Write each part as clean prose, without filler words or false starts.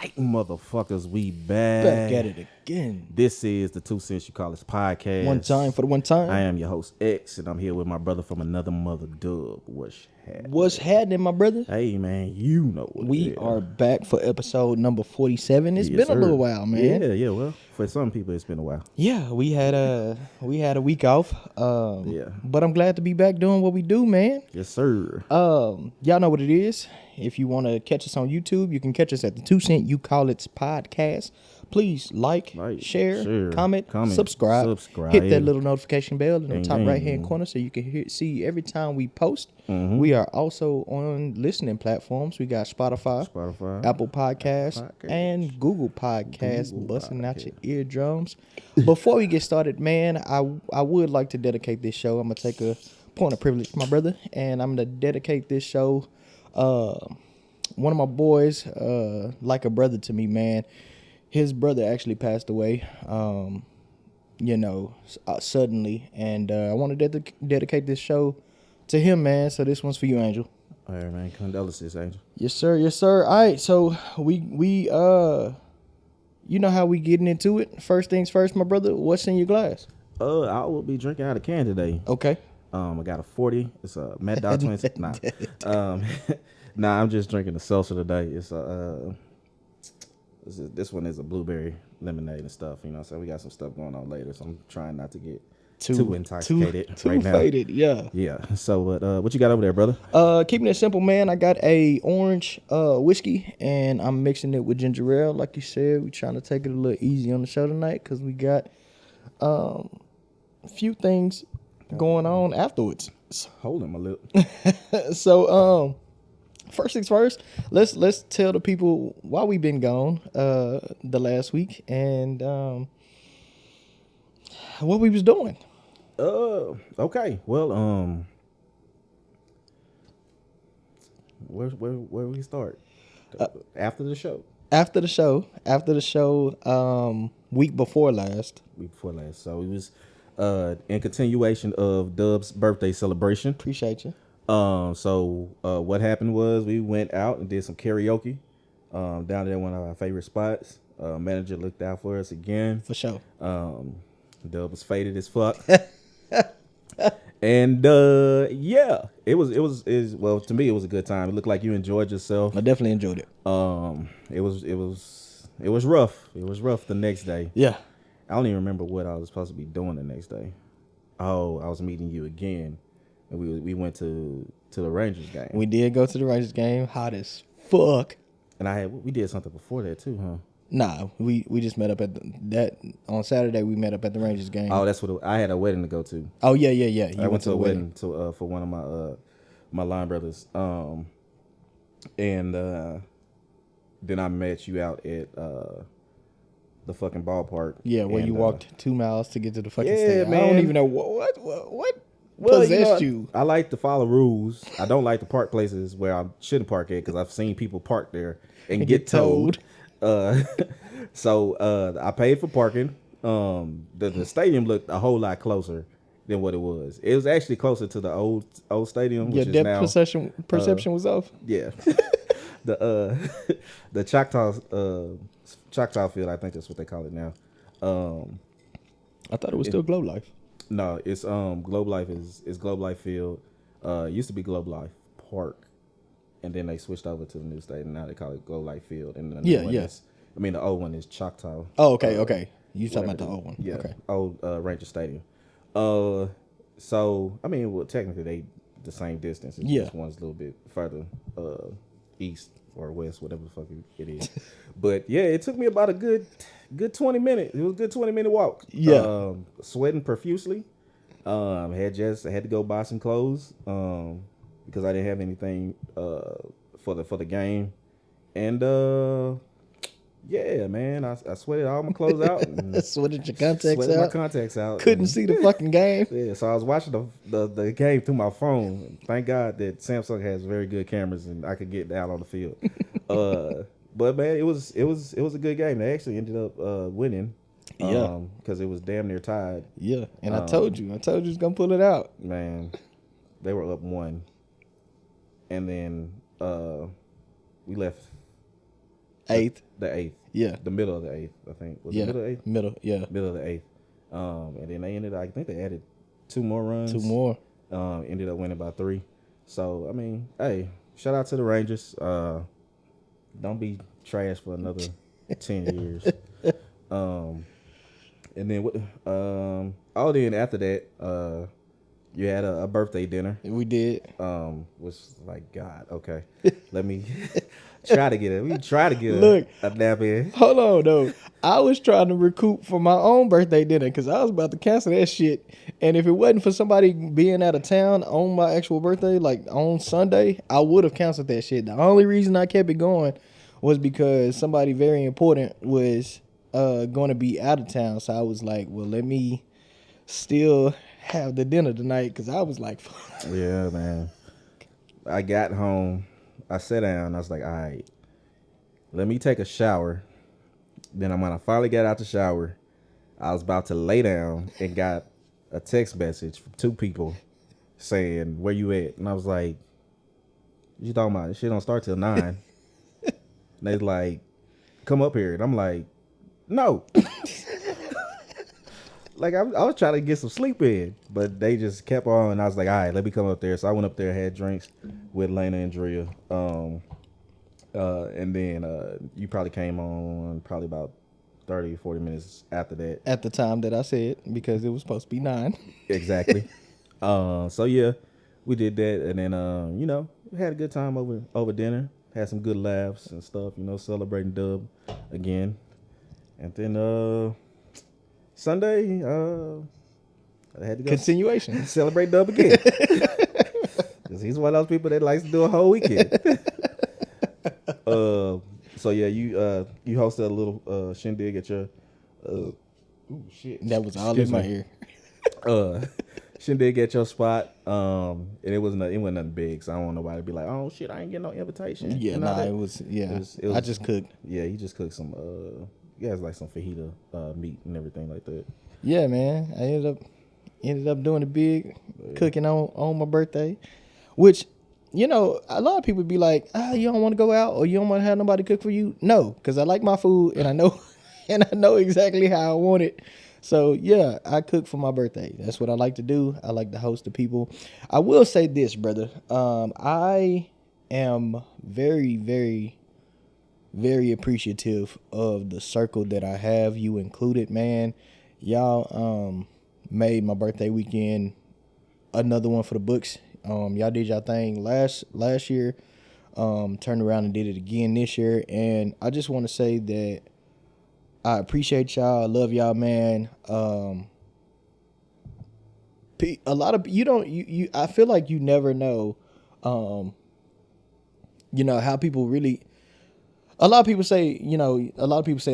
right, motherfuckers, we Back back. at it again. This is the 2 Cents You Call Us podcast. One time for the one time. I am your host, X, and I'm here with my brother from another mother, Dub. What's happening, my brother? Hey, man, you know what We it is. are back for episode number 47. It's Yes, been sir. a little while, man. Yeah, well, for some people, it's been a while. Yeah, we had a week off. Yeah. But I'm glad to be back doing what we do, man. Yes, sir. Y'all know what it is. If you want to catch us on YouTube, you can catch us at the 2 Cent You Call It podcast. Please like, share, comment, subscribe. Hit that little notification bell in the top right-hand corner so you can see every time we post. Mm-hmm. We are also on listening platforms. We got Spotify. Apple Podcasts, and Google Podcasts busting out your eardrums. Before we get started, man, I would like to dedicate this show. I'm going to take a point of privilege, my brother, and I'm going to dedicate this show. One of my boys, like a brother to me, man. His brother actually passed away, suddenly, and I want to dedicate this show to him, man. So this one's for you, Angel. All right, man. Condolences, Angel. Yes, sir. Yes, sir. All right. So we you know how we getting into it. First things first, my brother. What's in your glass? I will be drinking out of can today. Okay. I got a 40. It's a Mad Dog 26. Nah, I'm just drinking a seltzer today. It's this one is a blueberry lemonade and stuff. You know, so we got some stuff going on later. So I'm trying not to get too intoxicated too right now. Faded, yeah. Yeah. So, what you got over there, brother? Keeping it simple, man. I got a orange whiskey, and I'm mixing it with ginger ale. Like you said, we trying to take it a little easy on the show tonight because we got a few things going on afterwards. Hold him a little. So, first things first, let's tell the people why we've been gone the last week and what we was doing. Okay. Well, where we start? After the show. After the show, week before last. So it was in continuation of Dub's birthday celebration. Appreciate you. So what happened was we went out and did some karaoke down there at one of our favorite spots. Manager looked out for us again. For sure. Dub was faded as fuck. And yeah, it was well, to me it was a good time. It looked like you enjoyed yourself. I definitely enjoyed it. It was rough. It was rough the next day. Yeah. I don't even remember what I was supposed to be doing the next day. Oh, I was meeting you again. And we went to the Rangers game. We did go to the Rangers game. Hot as fuck. And we did something before that too, huh? Nah, we just met up at that on Saturday. We met up at the Rangers game. Oh, that's what I had a wedding to go to. Oh yeah. I went to a wedding for one of my line brothers. And then I met you out at the fucking ballpark. Yeah, where you walked 2 miles to get to the fucking stadium. Man. I don't even know what possessed you. I like to follow rules. I don't like to park places where I shouldn't park at because I've seen people park there and get towed. So I paid for parking. The stadium looked a whole lot closer than what it was. It was actually closer to the old stadium. Your which depth is now, perception was off. Yeah. The Choctaw Field, I think that's what they call it now. I thought it was still Globe Life. No, it's Globe Life is Globe Life Field. It used to be Globe Life Park, and then they switched over to the new stadium. Now they call it Globe Life Field. And the old one is Choctaw. Oh, okay. You talking about the old one? Yeah, okay. Old Ranger Stadium. So technically they the same distance. It's just one's a little bit further east or west, whatever the fuck it is. But yeah, it took me about a good 20 minutes. It was a good 20-minute walk. Yeah. Sweating profusely. Had to go buy some clothes because I didn't have anything for the game. And yeah, man, I sweated all my clothes out. Sweated your contacts my out. contacts out. Couldn't see the fucking game. Yeah, so I was watching the game through my phone. Thank God that Samsung has very good cameras and I could get out on the field. But man, it was a good game. They actually ended up winning. Yeah, because it was damn near tied. Yeah, and I told you was gonna pull it out. Man, they were up 1, and then we left 8th. The 8th. Yeah. The middle of the 8th, I think. Was it middle of the 8th? Middle, yeah. Middle of the 8th. And then they ended, I think they added 2 more runs. 2 more. Ended up winning by 3. So, I mean, hey, shout out to the Rangers. Don't be trash for another 10 years. And then, then after that, you had a birthday dinner. We did. Was like, God, okay. Let me try to get it. We try to get Look, a nap in. Hold on, though. I was trying to recoup for my own birthday dinner because I was about to cancel that shit. And if it wasn't for somebody being out of town on my actual birthday, like on Sunday, I would have canceled that shit. The only reason I kept it going was because somebody very important was going to be out of town. So I was like, well, let me still have the dinner tonight because I was like, yeah, man. I got home. I sat down. I was like, all right, let me take a shower. Then when I finally got out the shower, I was about to lay down and got a text message from 2 people saying, where you at? And I was like, what you talking about? This shit don't start till 9. And they like, come up here. And I'm like, no. Like, I was trying to get some sleep in, but they just kept on. And I was like, all right, let me come up there. So I went up there, had drinks with Lena and Drea. And then you probably came on probably about 30, 40 minutes after that. At the time that I said, because it was supposed to be 9. Exactly. So, yeah, we did that. And then, we had a good time over dinner. Had some good laughs and stuff, celebrating Dub again. And then Sunday, I had to go continuation. Celebrate Dub again. Because he's one of those people that likes to do a whole weekend. So yeah, you hosted a little shindig at your shit. That was all in my ear. Shindig at your spot. And it wasn't nothing big, so I don't want nobody to be like, oh shit, I ain't getting no invitation. Yeah, it was I just cooked. Yeah, he just cooked some he has like some fajita meat and everything like that. Yeah, man. I ended up doing it big, cooking on my birthday. Which, a lot of people be like, you don't want to go out or you don't want to have nobody cook for you. No, because I like my food and I know exactly how I want it. So yeah, I cook for my birthday. That's what I like to do. I like to host the people. I will say this, brother. I am very, very, very appreciative of the circle that I have, you included, man. Y'all made my birthday weekend another one for the books. Y'all did y'all thing last year, turned around and did it again this year, and I just want to say that I appreciate y'all. I love y'all, man. A lot of you I feel like you never know, how people really. A lot of people say, a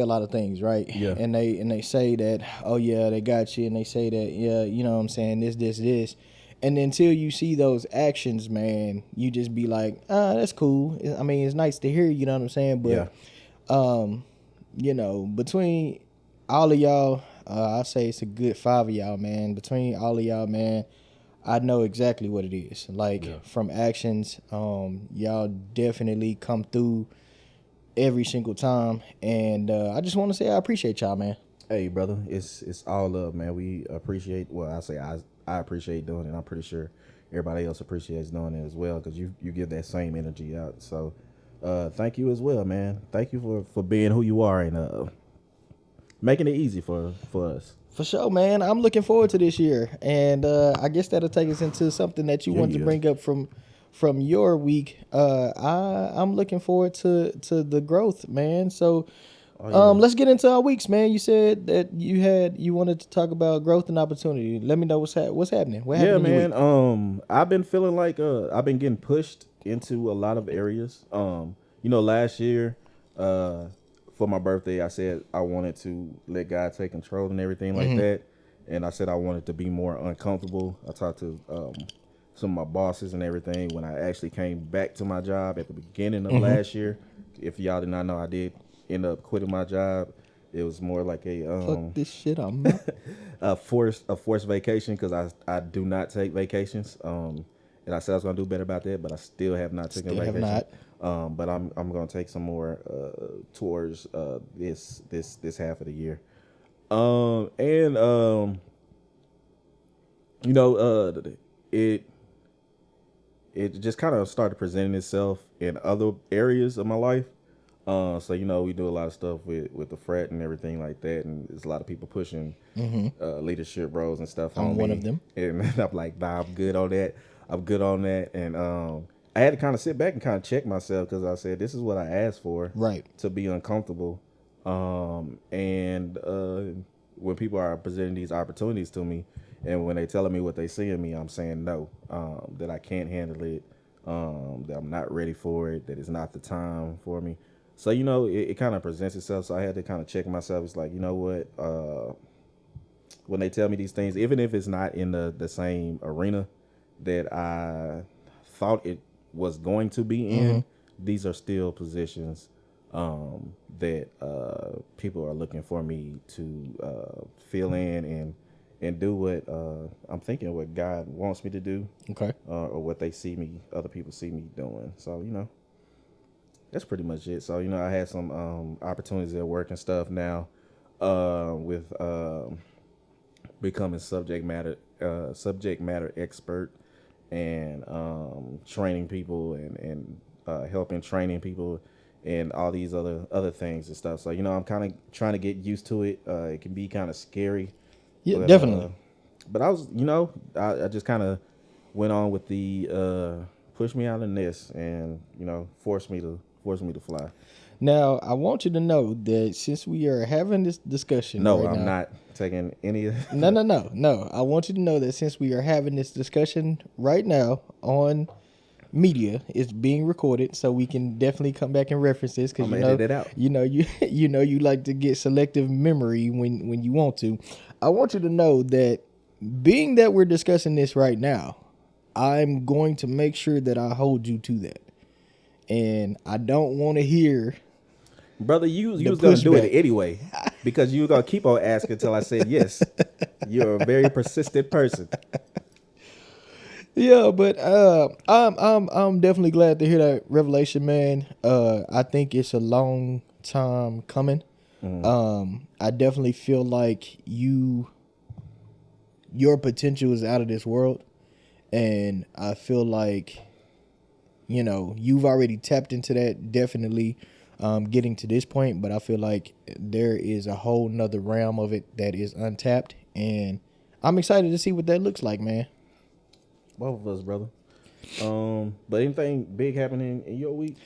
lot of things, right? Yeah. And they say that, oh yeah, they got you, and they say that, yeah, you know what I'm saying, this. And until you see those actions, man, you just be like, that's cool. I mean, it's nice to hear, you know what I'm saying? But, between all of y'all, I say it's a good 5 of y'all, man. Between all of y'all, man, I know exactly what it is. Like, from actions, y'all definitely come through every single time. And I just want to say I appreciate y'all, man. Hey, brother, it's all love, man. We appreciate, I appreciate doing it. I'm pretty sure everybody else appreciates doing it as well because you give that same energy out. So thank you as well, man. Thank you for being who you are and making it easy for us. For sure, man. I'm looking forward to this year. And I guess that'll take us into something that you wanted to bring up from your week. I'm looking forward to the growth, man. So let's get into our weeks, man. You said that you wanted to talk about growth and opportunity. Let me know what's happening. What happened in your week? I've been feeling like I've been getting pushed into a lot of areas. Last year, for my birthday, I said I wanted to let God take control and everything like that. And I said I wanted to be more uncomfortable. I talked to some of my bosses and everything when I actually came back to my job at the beginning of last year. If y'all did not know, I did end up quitting my job. It was more like fuck this shit I'm not. a forced vacation because I do not take vacations. And and I said I was gonna do better about that, but I still have not taken a vacation. Have not. But I'm gonna take some more towards this half of the year. And you know, it just kind of started presenting itself in other areas of my life. So you know, we do a lot of stuff with the frat and everything like that, and there's a lot of people pushing leadership roles and stuff. I'm one of them, and I'm like, nah, I'm good on that. I'm good on that, and I had to kind of sit back and kind of check myself because I said, this is what I asked for, right? To be uncomfortable, and when people are presenting these opportunities to me, and when they telling me what they see in me, I'm saying no, that I can't handle it, that I'm not ready for it, that it's not the time for me. So, you know, it kind of presents itself. So I had to kind of check myself. It's like, you know what, when they tell me these things, even if it's not in the same arena that I thought it was going to be in, these are still positions that people are looking for me to fill in and do what I'm thinking what God wants me to do, or what they see me, other people see me doing. So, you know, that's pretty much it. So, you know, I had some opportunities at work and stuff now with becoming subject matter expert and training people and helping training people and all these other things and stuff. So, you know, I'm kind of trying to get used to it. It can be kind of scary. Yeah, but, definitely. But I was, you know, I just kind of went on with the push me out of the nest and, you know, force me to fly. Now, I want you to know that since we are having this discussion, no, right I'm not taking any of No. I want you to know that since we are having this discussion right now on media, it's being recorded, so we can definitely come back and reference this because edit it out. You like to get selective memory when you want to. I want you to know that being that we're discussing this right now, I'm going to make sure that I hold you to that. And I don't want to hear, brother, you was gonna do it anyway because you were gonna keep on asking until I said yes. You're a very persistent person. Yeah, but I'm definitely glad to hear that revelation, man. I think it's a long time coming. I definitely feel like your potential is out of this world, and I feel like, you know, you've already tapped into that, definitely getting to this point, but I feel like there is a whole nother realm of it that is untapped, and I'm excited to see what that looks like, man. Both of us, brother. But anything big happening in your week?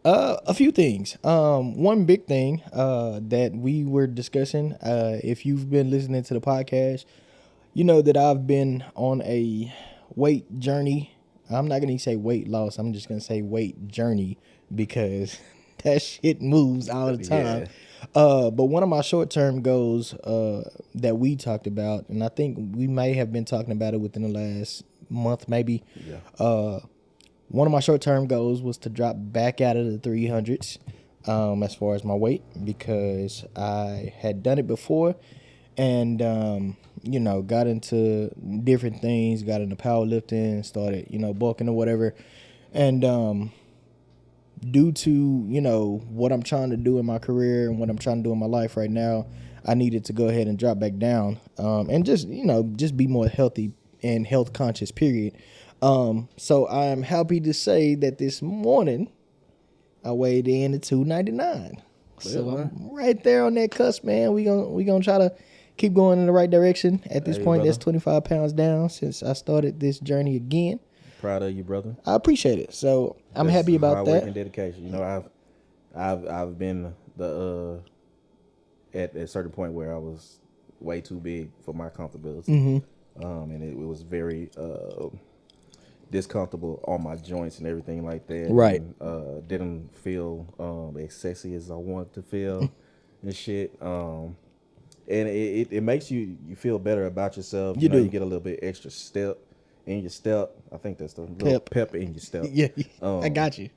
A few things. One big thing that we were discussing, if you've been listening to the podcast, you know that I've been on a weight journey. I'm not going to say weight loss. I'm just going to say weight journey because that shit moves all the time. Yeah. But one of my short-term goals that we talked about, and I think we may have been talking about it within the last month maybe. Yeah. One of my short-term goals was to drop back out of the 300s as far as my weight because I had done it before and, you know, got into different things, got into powerlifting, started, you know, bulking or whatever. And due to, you know, what I'm trying to do in my career and what I'm trying to do in my life right now, I needed to go ahead and drop back down and just, you know, just be more healthy and health conscious, period. So I'm happy to say that this morning I weighed in at 299. So I'm right there on that cusp, man. We gonna try to keep going in the right direction. At this point, that's 25 pounds down since I started this journey again. Proud of you, brother. I appreciate it. So I'm happy about hard that. Work and dedication. You know, I've been at a certain point where I was way too big for my comfortability. Mm-hmm. And it was very discomfortable on my joints and everything like that. Right. And, didn't feel as sexy as I wanted to feel and shit. And it makes you feel better about yourself. You know, you get a little bit extra step in your step. I think that's the little pep in your step. Yeah, I got you.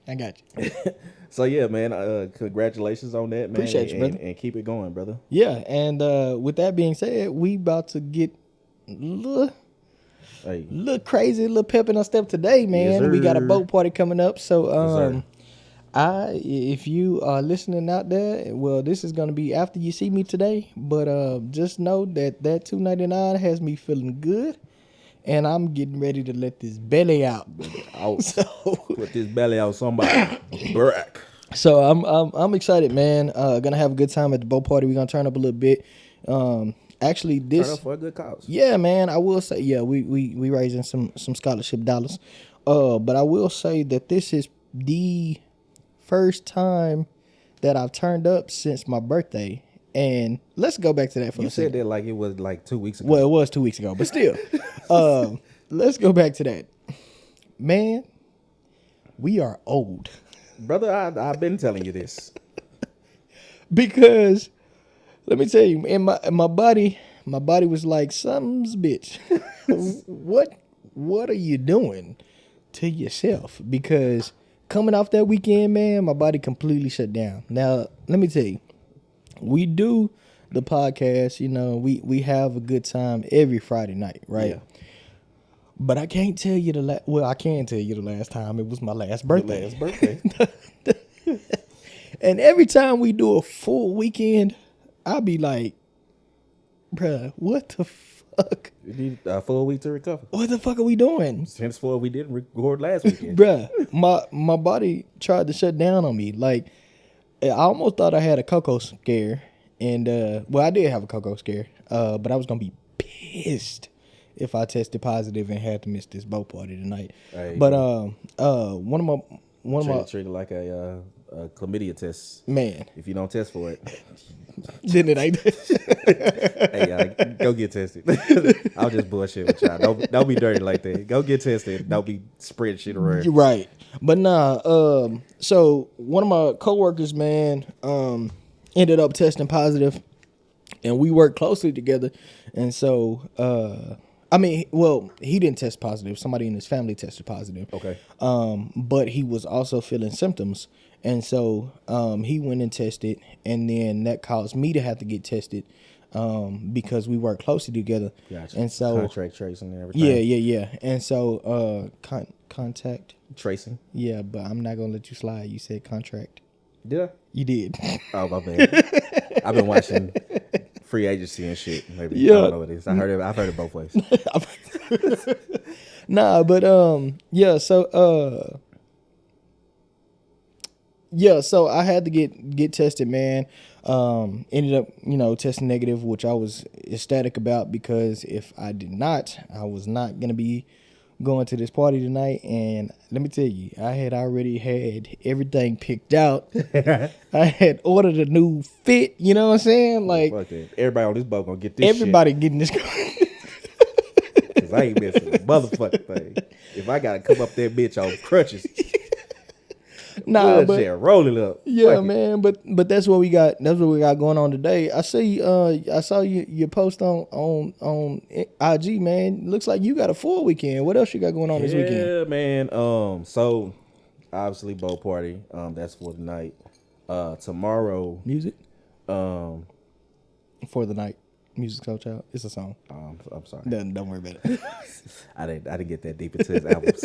So yeah, man. Congratulations on that, man. Appreciate you, brother. And keep it going, brother. Yeah, and with that being said, we about to get Hey. Little crazy, little pep in our step today, man. Yes, we got a boat party coming up. So yes, if you are listening out there, well, this is gonna be after you see me today. But just know that $2.99 has me feeling good, and I'm getting ready to let this belly out. So put this belly out, somebody. Brack. So I'm excited, man. Gonna have a good time at the boat party. We're gonna turn up a little bit. Actually, this turn up for a good cause. Yeah, man. I will say, yeah, we raising some scholarship dollars. But I will say that this is the first time that I've turned up since my birthday. And let's go back to that for a second. You said that like it was like 2 weeks ago. Well, it was 2 weeks ago, but still. Let's go back to that. Man, we are old. Brother, I've been telling you this. Because let me tell you, in my body was like, something's bitch. What are you doing to yourself? Because coming off that weekend, man, my body completely shut down. Now, let me tell you, we do the podcast, we have a good time every Friday night, right? Yeah. But I can't tell you I can tell you the last time. It was my last birthday. And every time we do a full weekend, I'll be like, bruh, what the fuck? You need a full week to recover. What the fuck are we doing? Henceforth, we didn't record last weekend. Bruh, my body tried to shut down on me. Like, I almost thought I had a cocoa scare. And, I did have a cocoa scare. But I was going to be pissed if I tested positive and had to miss this boat party tonight. Hey, but one of my treated like a chlamydia test. Man, if you don't test for it, then it ain't. Hey, go get tested. I'll just bullshit with y'all. Don't be dirty like that. Go get tested. Don't be spreading shit around. You're right. But nah. So one of my coworkers, man, ended up testing positive, and we worked closely together. And so, he didn't test positive. Somebody in his family tested positive. Okay. But he was also feeling symptoms. And so he went and tested, and then that caused me to have to get tested because we work closely together. Gotcha. And so contract tracing and everything. Yeah. And so contact tracing. Yeah, but I'm not gonna let you slide. You said contract. Did I? You did. Oh, my bad. I've been watching Free Agency and shit. Maybe I don't know what it is. I've heard it both ways. Nah, but so I had to get tested, man. Ended up, testing negative, which I was ecstatic about, because if I did not, I was not gonna be going to this party tonight. And let me tell you, I had already had everything picked out. I had ordered a new fit, you know what I'm saying? Like, fuck that. Everybody on this boat gonna get this everybody shit. Getting this. Cause I ain't missing a motherfucking thing. If I gotta come up that bitch on crutches. Nah, but roll it up. Yeah, fuck man. It. But that's what we got. That's what we got going on today. I see. I saw your post on IG, man. Looks like you got a full weekend. What else you got going on this weekend? Yeah, man. So obviously boat party. That's for the night. Tomorrow music. For the night. Music Coach out. It's a song. I'm sorry. Don't worry about it. I didn't get that deep into his albums.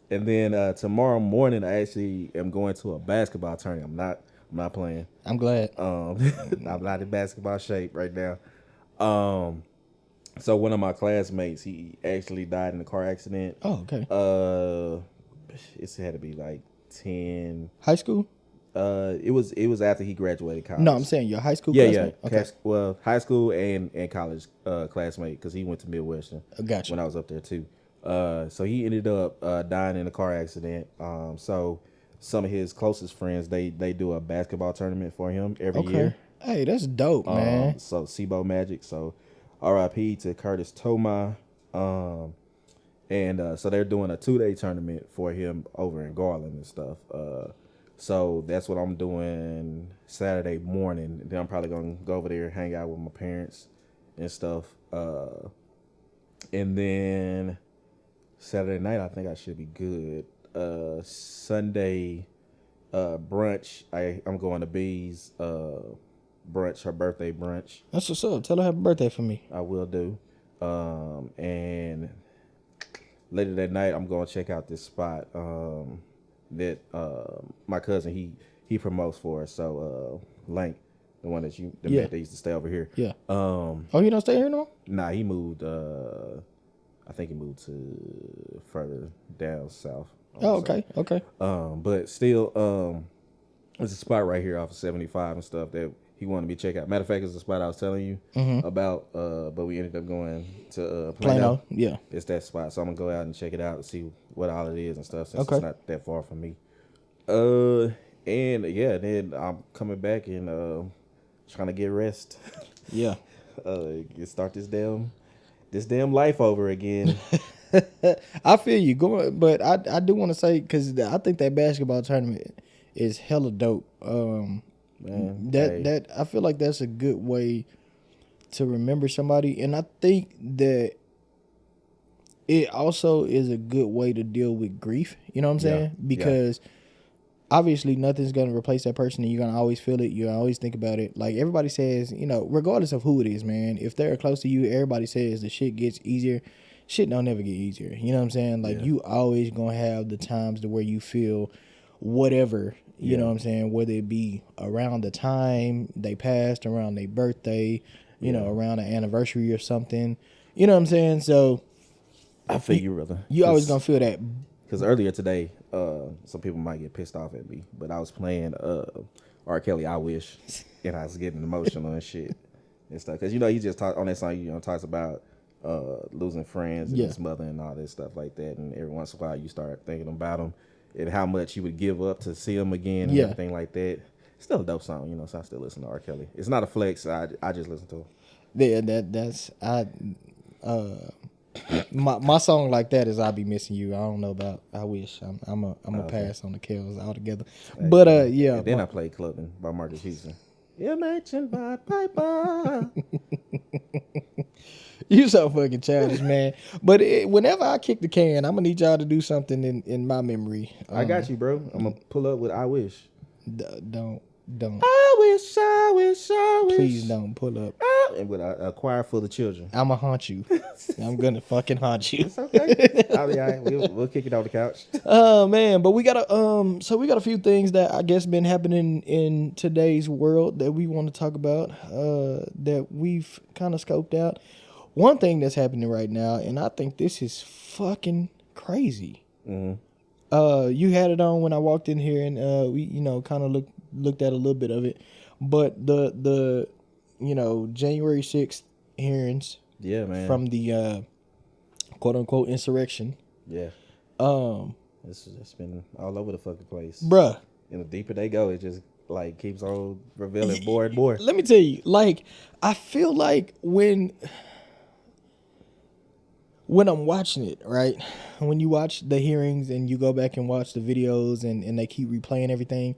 And then tomorrow morning, I actually am going to a basketball tournament. I'm not playing. I'm glad. I'm not in basketball shape right now. So one of my classmates, he actually died in a car accident. Oh, okay. It had to be like 10. High school? It was after he graduated college. No, I'm saying your high school classmate? Yeah. Okay. Well, high school and college classmate, because he went to Midwestern. Gotcha. When I was up there too. So he ended up dying in a car accident. So some of his closest friends, they do a basketball tournament for him every year. Hey, that's dope, man. So SIBO Magic. So RIP to Curtis Toma. And so they're doing a 2-day tournament for him over in Garland and stuff. So that's what I'm doing Saturday morning. Then I'm probably going to go over there, hang out with my parents and stuff. And then Saturday night, I think I should be good. Sunday brunch, I'm going to B's brunch, her birthday brunch. That's what's up. Tell her happy birthday for me. I will do. And later that night, I'm going to check out this spot that my cousin, he promotes for us. So, Lank, the one that man that used to stay over here. Yeah. Oh, you don't stay here no more? Nah, he moved, I think he moved to further down south. Oh, okay. Okay. But still, there's a spot right here off of 75 and stuff that he wanted me to check out. Matter of fact, it's the spot I was telling you about, but we ended up going to Plano. Yeah. It's that spot. So I'm going to go out and check it out and see what all it is and stuff since it's not that far from me. And yeah, then I'm coming back and trying to get rest. Yeah. Start this damn life over again. I feel you going, but I do want to say, because I think that basketball tournament is hella dope. Man, that I feel like that's a good way to remember somebody, and I think that it also is a good way to deal with grief. You know what I'm saying? Because obviously nothing's gonna replace that person, and you're gonna always feel it. You always think about it. Like everybody says, regardless of who it is, man, if they're close to you, everybody says the shit gets easier. Shit don't never get easier. You know what I'm saying? Like you always gonna have the times to where you feel whatever. You know what I'm saying? Whether it be around the time they passed, around their birthday, around an anniversary or something. You know what I'm saying? So I feel you, brother. You always gonna feel that. Because earlier today, some people might get pissed off at me, but I was playing R. Kelly, I Wish, and I was getting emotional and shit and stuff. Because, he just talk on that song, talks about losing friends and his mother and all this stuff like that. And every once in a while, you start thinking about him and how much you would give up to see him again and everything like that. It's still a dope song, so I still listen to R. Kelly. It's not a flex. I just listen to him. Yeah, my song like that is "I'll Be Missing You." I don't know about "I Wish." I'm a pass on the Kells altogether. But yeah. And then I played "Clubbing" by Marcus Houston. You mentioned by Piper. You so fucking childish, man. But whenever I kick the can, I'm gonna need y'all to do something in my memory. I got you, bro. I'm gonna pull up with "I Wish." Don't. I wish. Please don't pull up. And with a choir full of children. I'ma haunt you. I'm gonna fucking haunt you. It's okay. I'll be all right. We'll kick it on the couch. Oh man, but we got a few things that I guess been happening in today's world that we want to talk about. That we've kind of scoped out. One thing that's happening right now, and I think this is fucking crazy. Mm-hmm. You had it on when I walked in here, and we kind of looked at a little bit of it, but the January 6th hearings, man, from the quote unquote insurrection, it's been all over the fucking place, bruh. And the deeper they go, it just like keeps on revealing more and more. Let me tell you, like, I feel like when I'm watching it, right? When you watch the hearings and you go back and watch the videos and they keep replaying everything,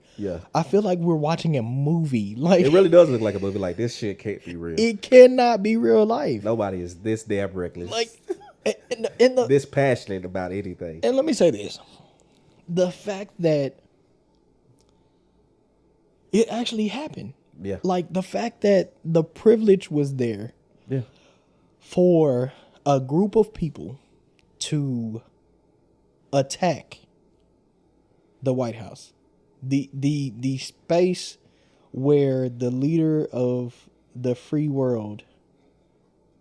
I feel like we're watching a movie. Like, it really does look like a movie. Like, this shit can't be real. It cannot be real life. Nobody is this damn reckless. Like, this passionate about anything. And let me say this. The fact that it actually happened. Yeah. Like, the fact that the privilege was there. Yeah. For a group of people to attack the White House, the space where the leader of the free world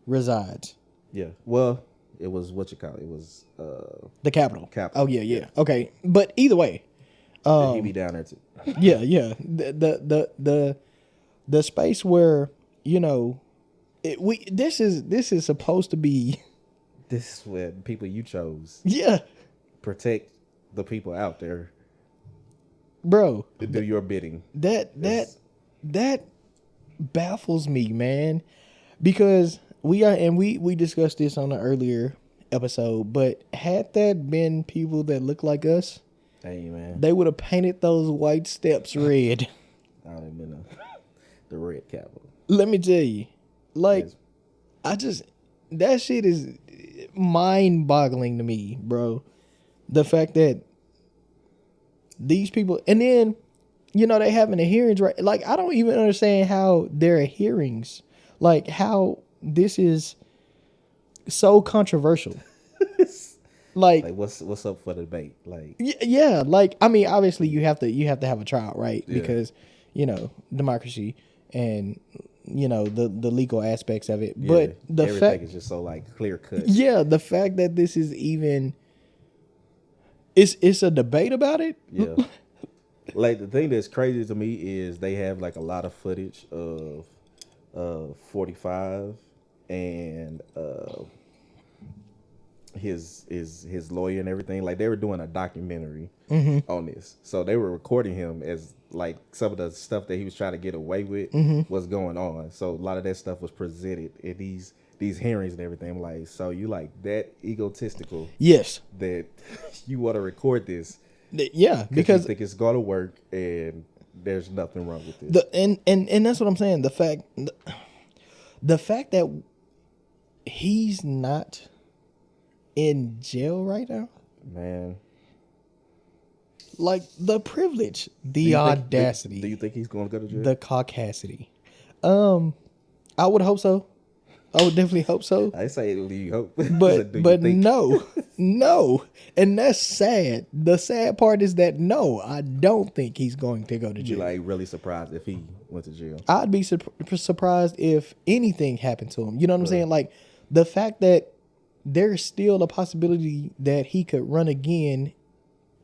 resides. Yeah. Well, it was what you call it. It was the Capitol. Capitol. Oh yeah. Okay, but either way, he be down there too. Yeah. The space where this is supposed to be. This is where people you chose. Yeah. Protect the people out there. Bro. To do your bidding. That baffles me, man. Because we discussed this on an earlier episode, but had that been people that look like us, hey man, they would have painted those white steps red. I would have been the red Capitol. Let me tell you. Like, that shit is mind-boggling to me, bro. The fact that these people, and then, they having the hearings, right? Like, I don't even understand how there are hearings. Like, how this is so controversial. Like what's up for the debate? Like yeah, like I mean, obviously you have to have a trial, right? Yeah. Because democracy and the legal aspects of it. Yeah, But the everything fact is just so like clear cut. yeah, the fact that this is even it's a debate about it. Yeah. Like the thing that's crazy to me is they have like a lot of footage of 45 and his lawyer and everything. Like they were doing a documentary on this, so they were recording him as like some of the stuff that he was trying to get away with was going on. So a lot of that stuff was presented in these hearings and everything. I'm like, so you like that egotistical? Yes. That you want to record this? Yeah, because you think it's gonna work and there's nothing wrong with this. And that's what I'm saying. The fact that he's not in jail right now, man. Like the privilege, the audacity. Do you think he's going to go to jail? The caucasity. I would hope so. I would definitely hope so. I say you hope, but no, and that's sad. The sad part is that no, I don't think he's going to go to jail. You're like really surprised if he went to jail. I'd be surprised if anything happened to him. You know what I'm saying? Like the fact that there's still a possibility that he could run again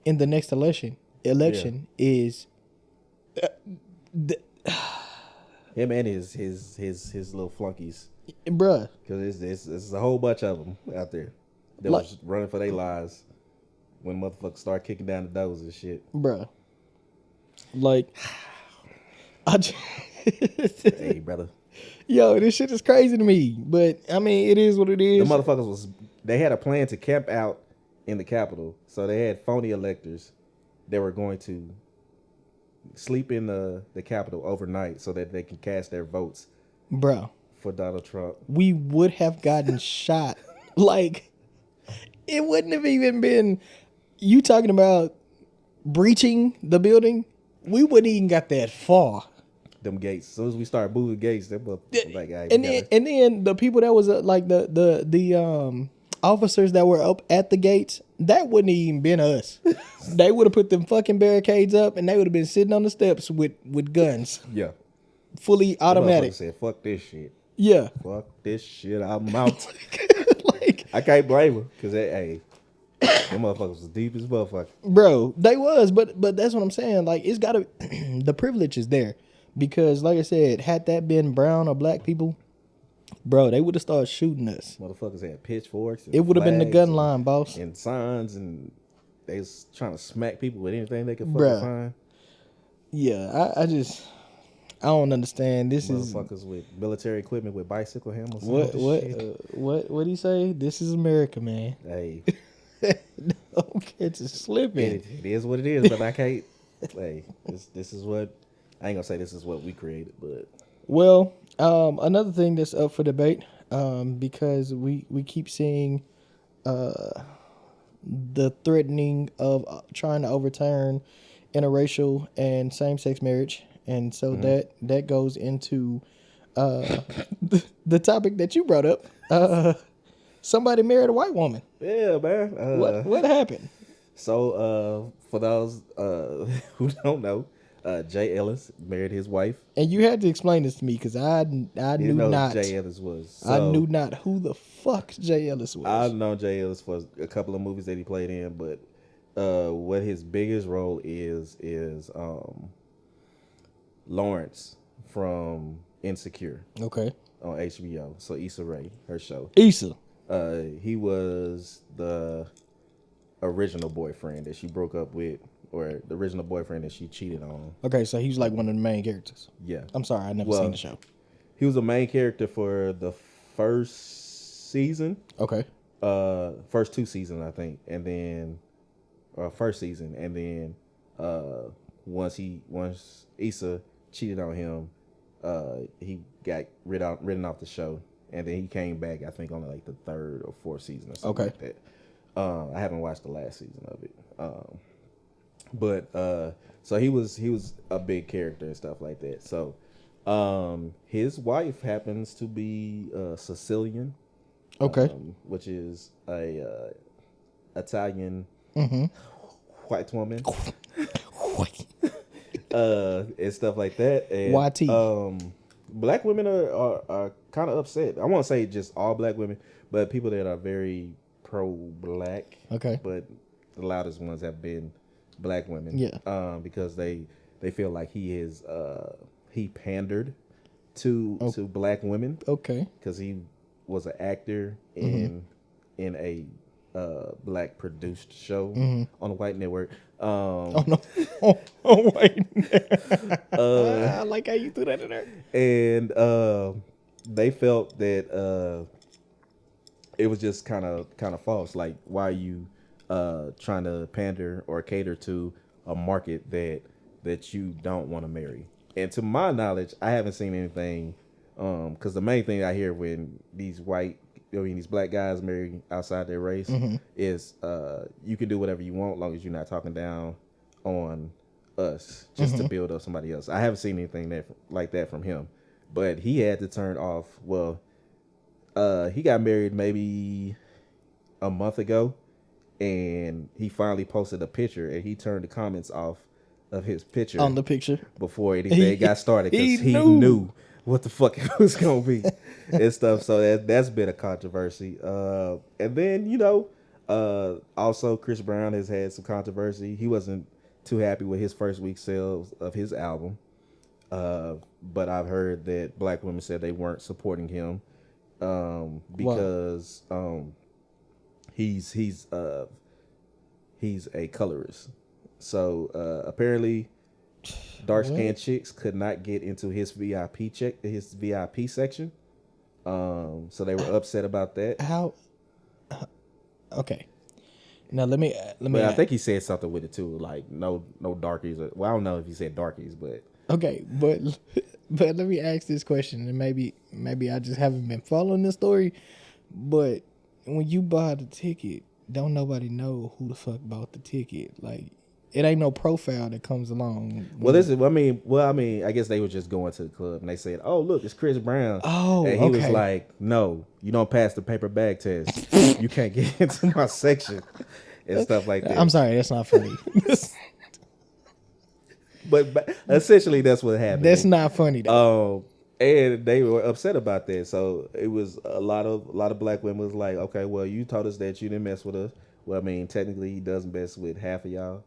in the next election is him and his little flunkies, bruh. Because it's a whole bunch of them out there that was running for their lives when motherfuckers start kicking down the doors and shit, bruh. Like, hey brother, yo, this shit is crazy to me. But I mean, it is what it is. The motherfuckers they had a plan to camp out in the Capitol, so they had phony electors that were going to sleep in the Capitol overnight so that they can cast their votes, bro, for Donald Trump. We would have gotten shot. Like, it wouldn't have even been you talking about breaching the building. We wouldn't even got that far. Them gates. As soon as we start moving gates, they were like, hey, and then the people that was like the officers that were up at the gates, that wouldn't have even been us. They would have put them fucking barricades up, and they would have been sitting on the steps with guns. Yeah, fully automatic. Said, "Fuck this shit." Yeah, fuck this shit. I'm out. Like, I can't blame them because hey, them motherfuckers was deep as motherfucker. Bro, they was, but that's what I'm saying. Like, it's gotta the privilege is there. Because, like I said, had that been brown or black people, bro, they would have started shooting us. Motherfuckers had pitchforks. It would have been the gun line, boss. And signs, and they was trying to smack people with anything they could fucking find. Yeah, I don't understand. This motherfuckers with military equipment with bicycle handles. What do you say? This is America, man. Hey, don't catch it slipping. It is what it is, but I can't. Hey, this is what. I ain't gonna say this is what we created, but well, another thing that's up for debate, because we keep seeing the threatening of trying to overturn interracial and same-sex marriage, and so that goes into the topic that you brought up. Somebody married a white woman. Yeah, man. What happened? So, for those who don't know. Jay Ellis married his wife, and you had to explain this to me because I knew not who Jay Ellis was. So, I knew not who the fuck Jay Ellis was. I've known Jay Ellis for a couple of movies that he played in, but what his biggest role is Lawrence from Insecure. Okay. On HBO. So Issa Rae, her show. Issa. He was the original boyfriend that she broke up with. Or the original boyfriend that she cheated on. Okay, so he was like one of the main characters. Yeah. I'm sorry, I never seen the show. He was a main character for the first season. Okay. First 2 seasons, I think. And then first season. And then once Issa cheated on him, he got written off the show. And then he came back, I think, on like the 3rd or 4th season or something like that. I haven't watched the last season of it. But so he was a big character and stuff like that. So his wife happens to be Sicilian. Okay. Which is a Italian white woman. And stuff like that. And YT. Black women are kind of upset. I won't say just all black women, but people that are very pro-black. Okay. But the loudest ones have been black women. Yeah. Because they feel like he pandered to black women. Okay. Because he was an actor in a black produced show on a white network. Oh no! Oh wait! I like how you threw that in there. And they felt that it was just kind of false. Like, why are you trying to pander or cater to a market that you don't want to marry? And to my knowledge, I haven't seen anything. Because the main thing I hear when these black guys marry outside their race is you can do whatever you want, as long as you're not talking down on us just to build up somebody else. I haven't seen anything like that from him, but he had to turn off. Well, he got married maybe a month ago, and he finally posted a picture, and he turned the comments off of his picture on the picture before anything got started, because he knew what the fuck it was gonna be and stuff. So that's been a controversy. And then also Chris Brown has had some controversy. He wasn't too happy with his first week sales of his album, but I've heard that black women said they weren't supporting him because he's a colorist. So apparently dark skinned chicks could not get into his VIP section. So they were upset about that. How? Okay. Now let me. I think he said something with it too, like no darkies. Well, I don't know if he said darkies, but okay. But let me ask this question, and maybe I just haven't been following the story. But when you buy the ticket, don't nobody know who the fuck bought the ticket. Like, it ain't no profile that comes along. Well, I guess they were just going to the club and they said, "Oh, look, it's Chris Brown." Oh, and he was like, "No, you don't pass the paper bag test. You can't get into my section," and stuff like that. I'm sorry, that's not funny. but essentially, that's what happened. That's not funny though. And they were upset about that. So it was a lot of black women was like, "Okay, well, you told us that you didn't mess with us. Well, I mean, technically, he doesn't mess with half of y'all."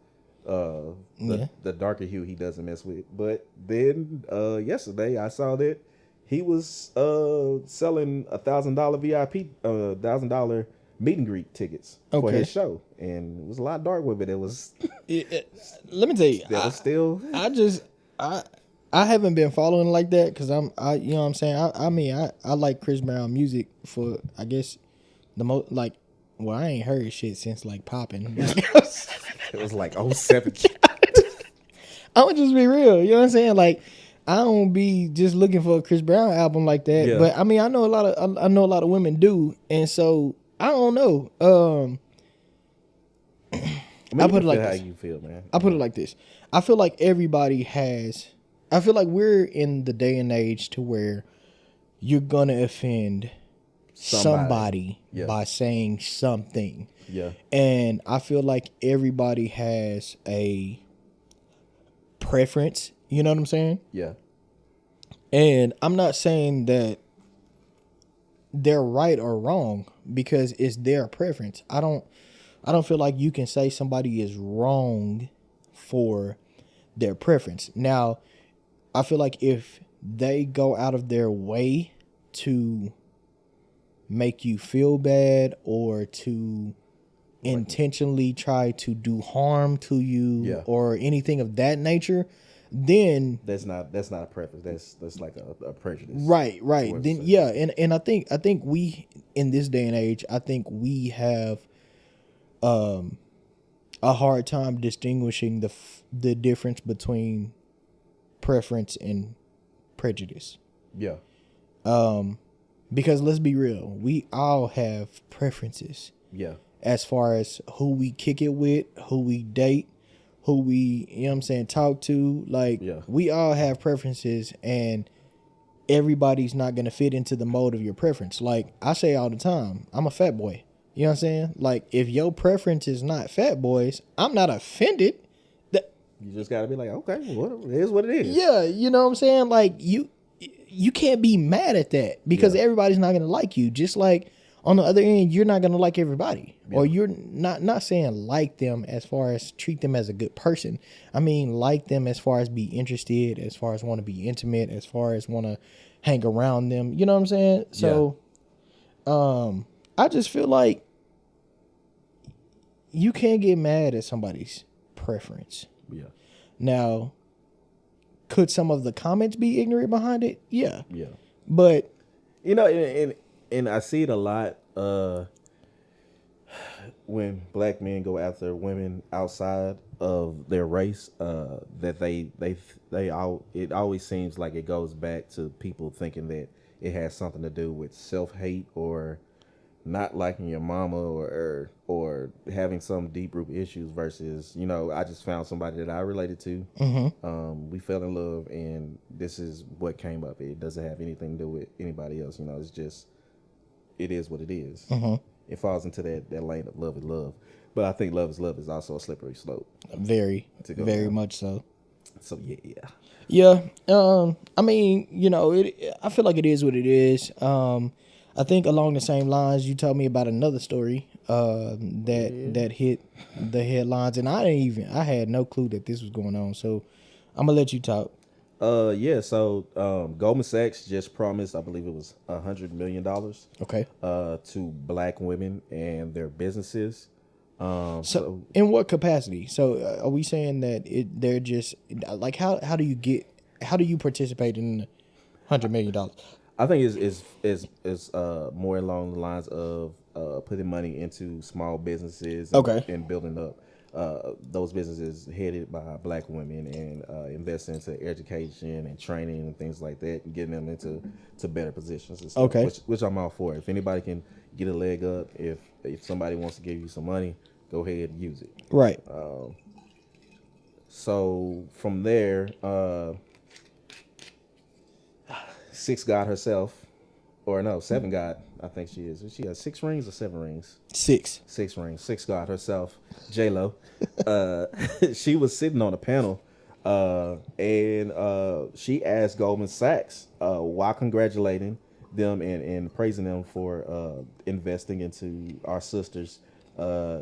The darker hue he doesn't mess with. But then yesterday I saw that he was selling $1,000 VIP $1,000 meet and greet tickets for his show, and it was a lot of dark women. It was let me tell you, that was still I haven't been following like that because you know what I'm saying. I like Chris Brown music for, I guess, the most, like, well, I ain't heard shit since like Poppin'. It was like 07. I'm gonna just be real. You know what I'm saying? Like, I don't be just looking for a Chris Brown album like that. Yeah. But I mean, I know a lot of women do, and so I don't know. I put it like this. How you feel, man? I put it like this. I feel like everybody has. I feel like we're in the day and age to where you're gonna offend somebody by saying something. Yeah. And I feel like everybody has a preference. You know what I'm saying? Yeah. And I'm not saying that they're right or wrong because it's their preference. I don't feel like you can say somebody is wrong for their preference. Now, I feel like if they go out of their way to make you feel bad or to intentionally try to do harm to you or anything of that nature, then that's not a preference. That's like a prejudice. Right. Then and I think we, in this day and age, I think we have a hard time distinguishing the difference between preference and prejudice. Yeah. Because let's be real, we all have preferences. Yeah. As far as who we kick it with, who we date, who we, you know what I'm saying, talk to. Like, we all have preferences, and everybody's not going to fit into the mold of your preference. Like I say all the time, I'm a fat boy. You know what I'm saying? Like if your preference is not fat boys, I'm not offended. You just got to be like, okay, well, it is what it is. Yeah, you know what I'm saying? Like you can't be mad at that because everybody's not going to like you. Just like on the other end, you're not going to like everybody. Yeah. Or you're not saying like them as far as treat them as a good person. I mean, like them as far as be interested, as far as want to be intimate, as far as want to hang around them. You know what I'm saying? So, I just feel like you can't get mad at somebody's preference. Yeah. Now, could some of the comments be ignorant behind it? Yeah. Yeah. But you know, and I see it a lot when black men go after women outside of their race. That it always seems like it goes back to people thinking that it has something to do with self-hate or not liking your mama or having some deep root issues versus, you know, I just found somebody that I related to. Mm-hmm. We fell in love and this is what came up. It doesn't have anything to do with anybody else. You know, it's just, it is what it is. Mm-hmm. It falls into that lane of love is love. But I think love is also a slippery slope. Very much so. So yeah. Yeah. I mean, you know, I feel like it is what it is. I think along the same lines, you told me about another story that hit the headlines, and I had no clue that this was going on. So I'm gonna let you talk. So Goldman Sachs just promised, I believe it was $100 million. Okay. To black women and their businesses. So in what capacity? So are we saying that they're just like how do you participate in $100 million? I think is more along the lines of putting money into small businesses and building up those businesses headed by black women and investing into education and training and things like that and getting them into better positions and stuff, which I'm all for. If anybody can get a leg up, if somebody wants to give you some money, go ahead and use it. Right. So from there, Six God herself, or no, Seven God, I think she is. She has 6 rings or 7 rings? 6. 6 rings. Six God herself, J-Lo. She was sitting on a panel, and she asked Goldman Sachs, while congratulating them and praising them for investing into our sisters.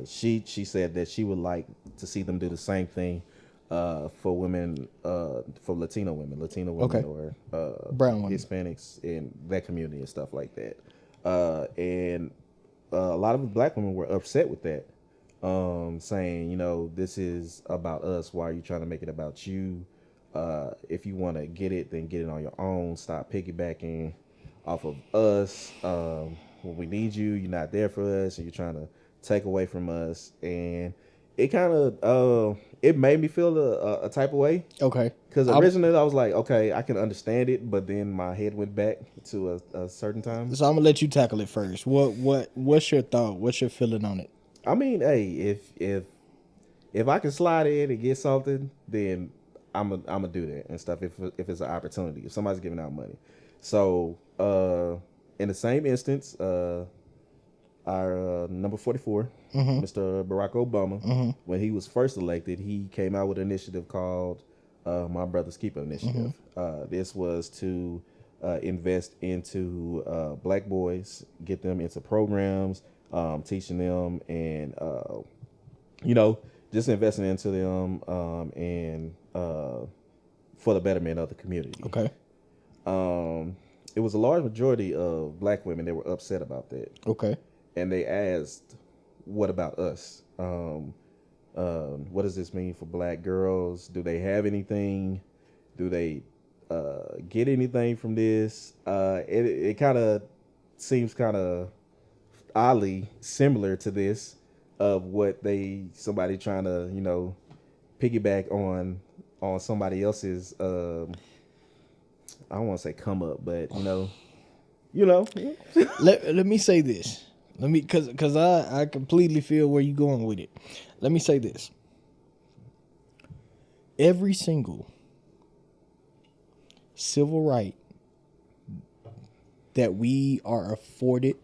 She said that she would like to see them do the same thing for women, for Latino women, or brown women, Hispanics in that community and stuff like that. And a lot of black women were upset with that, saying, you know, this is about us. Why are you trying to make it about you? If you want to get it, then get it on your own. Stop piggybacking off of us. When we need you, you're not there for us, and you're trying to take away from us. And it kind of it made me feel a type of way. Okay. Because originally I was like, okay, I can understand it, but then my head went back to a certain time. So I'm gonna let you tackle it first. What's your thought? What's your feeling on it? I mean, hey, if I can slide in and get something, then I'm gonna do that and stuff. If it's an opportunity, if somebody's giving out money. So in the same instance, our number 44, Mr. Barack Obama, when he was first elected, he came out with an initiative called My Brother's Keeper Initiative. This was to invest into black boys, get them into programs, teaching them, and you know, just investing into them and for the betterment of the community. Okay. It was a large majority of black women that were upset about that. Okay. And they asked, what about us? What does this mean for black girls? Do they have anything? Do they get anything from this? It kind of seems kind of oddly similar to this of what somebody trying to, you know, piggyback on somebody else's, I don't want to say come up, but you know. Let me say this. Because I completely feel where you're going with it. Let me say this. Every single civil right that we are afforded,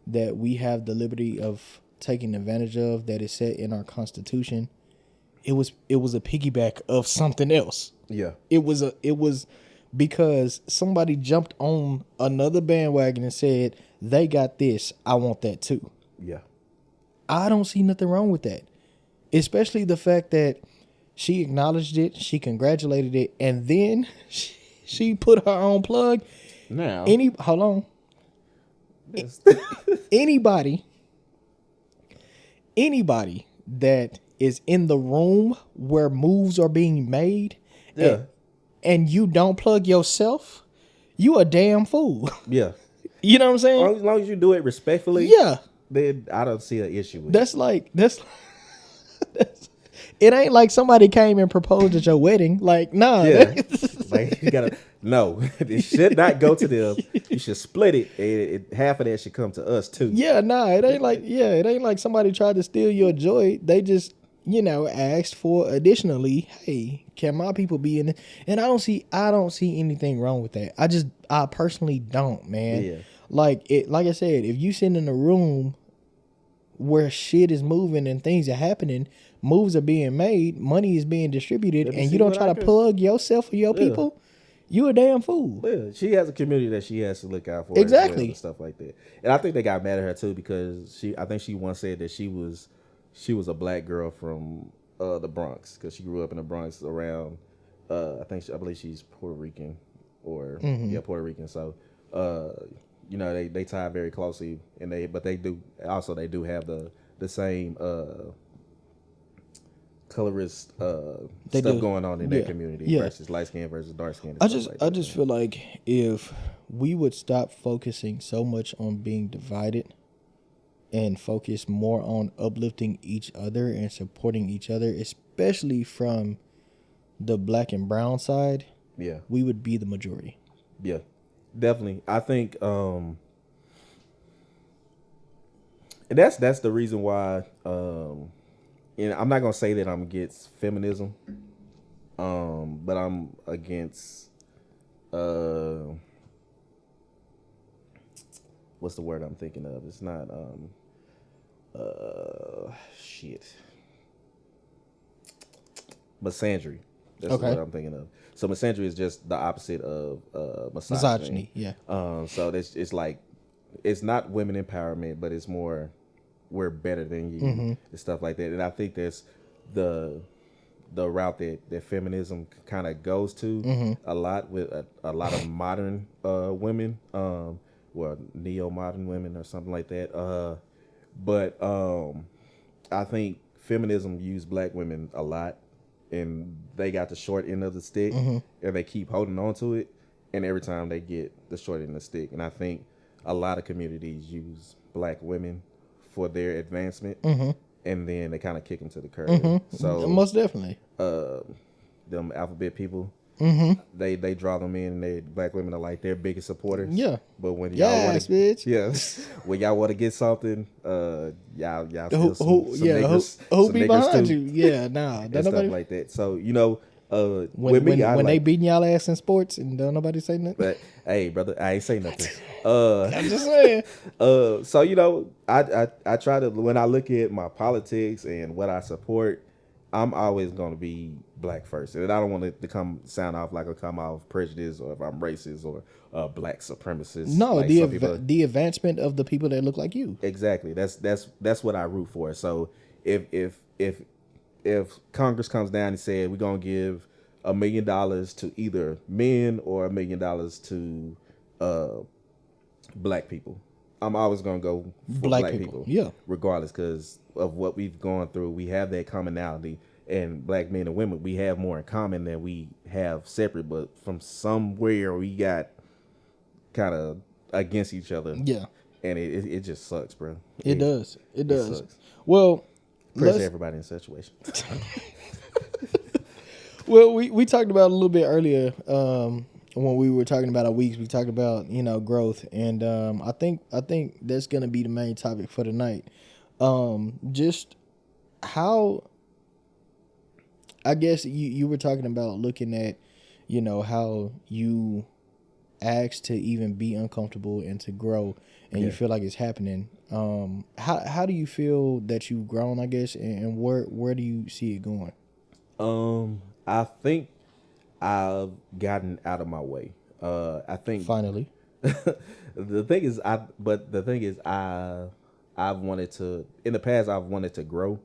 that we have the liberty of taking advantage of, that is set in our Constitution, it was a piggyback of something else. Yeah. It was because somebody jumped on another bandwagon and said, they got this, I want that too. Yeah. I don't see nothing wrong with that. Especially the fact that she acknowledged it, she congratulated it, and then she put her own plug. Now, Hold on. Anybody that is in the room where moves are being made, yeah, and you don't plug yourself, you a damn fool. Yeah. You know what I'm saying? As long as you do it respectfully, yeah, then I don't see an issue with that's it ain't like somebody came and proposed at your wedding. Like, nah. Yeah. Like, you gotta no. It should not go to them. You should split it. Half of that should come to us too. Yeah, nah. It ain't like somebody tried to steal your joy. They just, asked for additionally, hey, can my people be in it? And I don't see anything wrong with that. I personally don't, man. Yeah. Like I said, if you sit in a room where shit is moving and things are happening, moves are being made, money is being distributed, and you don't try to plug yourself or your people, you a damn fool. Yeah, she has a community that she has to look out for, exactly, as well, and stuff like that. And I think they got mad at her too because I think she once said that she was a black girl from the Bronx because she grew up in the Bronx around. I believe she's Puerto Rican or Puerto Rican. So they tie very closely, and they do have the same colorist stuff going on in their community versus light skin versus dark skin. I just feel like if we would stop focusing so much on being divided and focus more on uplifting each other and supporting each other, especially from the black and brown side, we would be the majority. Yeah, definitely. I think and that's the reason why I'm not gonna say that I'm against feminism, but I'm against what's the word I'm thinking of? It's not misandry. That's what I'm thinking of. So misandry is just the opposite of misogyny. Yeah. So it's like it's not women empowerment, but it's more we're better than you and stuff like that. And I think that's the route that feminism kind of goes to a lot with a lot of modern women, neo-modern women or something like that. But I think feminism used black women a lot, and they got the short end of the stick, and they keep holding on to it. And every time they get the short end of the stick, and I think a lot of communities use black women for their advancement, and then they kind of kick them to the curb. So most definitely, them alphabet people, they draw them in, and black women are like their biggest supporters. Yeah, but when y'all want to, when y'all want to get something, y'all still some niggas, who be behind too, you? Yeah, nah, and stuff like that. So when they beating y'all ass in sports and don't nobody say nothing. But hey, brother, I ain't say nothing. I'm just saying. So I try to, when I look at my politics and what I support, I'm always going to be black first, and I don't want it to sound off like I come off prejudice or if I'm racist or black supremacist. No, like the advancement of the people that look like you. Exactly. That's what I root for. So if Congress comes down and said we're gonna give $1 million to either men or $1 million to black people, I'm always gonna go for black people. Yeah, regardless, because of what we've gone through. We have that commonality, and black men and women, we have more in common than we have separate. But from somewhere we got kind of against each other. Yeah, and it just sucks, bro. It does. It does. Sucks. Well, press everybody in the situation. Well, we talked about a little bit earlier when we were talking about our weeks. We talked about growth, and I think that's gonna be the main topic for tonight. Just how I guess you were talking about looking at how you ask to even be uncomfortable and to grow, and you feel like it's happening. How do you feel that you've grown, I guess, and where do you see it going? I think I've gotten out of my way. I think Finally. the thing is I've wanted to, in the past I've wanted to grow,